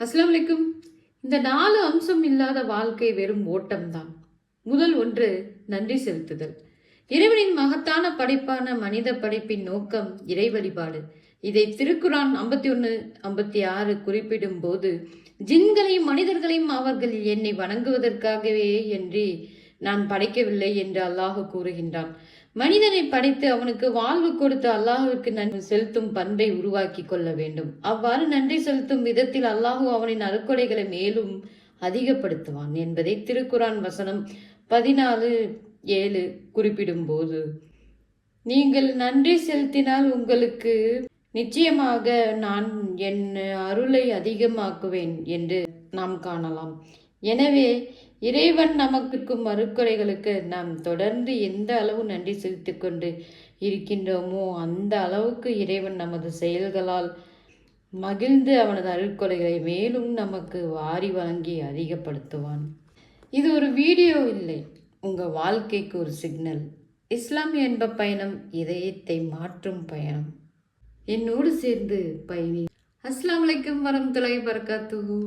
அஸ்ஸலாமு அலைக்கும். இந்த 4 அம்சம் இல்லாத வாழ்க்கை வெறும் ஓட்டம்தான். முதல் ஒன்று நன்றி செலுத்துதல். இறைவனின் மகத்தான படைப்பான மனித படைப்பின் நோக்கம் இறை வழிபாடு. இதை திருக்குரான் 51:56 குறிப்பிடும் போது, ஜின்களையும் மனிதர்களையும் அவர்கள் என்னை வணங்குவதற்காகவே என்று நான் படைக்கவில்லை என்று அல்லாஹ் கூறுகின்றான். மனிதனை படைத்து அவனுக்கு வாழ்வு கொடுத்து அல்லாஹுவிற்கு நன்றி செலுத்தும் பண்பை உருவாக்கி கொள்ள வேண்டும். அவ்வாறு நன்றி செலுத்தும் விதத்தில் அல்லாஹு அவனின் அருக்கொடைகளை மேலும் அதிகப்படுத்துவான் என்பதை திருக்குரான் வசனம் 14:7 குறிப்பிடும் போது, நீங்கள் நன்றி செலுத்தினால் உங்களுக்கு நிச்சயமாக நான் என் அருளை அதிகமாக்குவேன் என்று நாம் காணலாம். எனவே இறைவன் நமக்கு மறுக்குறைகளுக்கு நாம் தொடர்ந்து எந்த அளவு நன்றி செலுத்திக் கொண்டு இருக்கின்றோமோ அந்த அளவுக்கு இறைவன் நமது செயல்களால் மகிழ்ந்து அவனது அருட்கொடைகளை மேலும் நமக்கு வாரி வழங்கி அதிகப்படுத்துவான். இது ஒரு வீடியோ இல்லை, உங்கள் வாழ்க்கைக்கு ஒரு சிக்னல். இஸ்லாமிய என்ப பயணம் இதயத்தை மாற்றும் பயணம். என்னோடு சேர்ந்து பயணி. அஸ்ஸலாமு அலைக்கும் வரஹ்மத்துல்லாஹி வபரகாத்துஹு.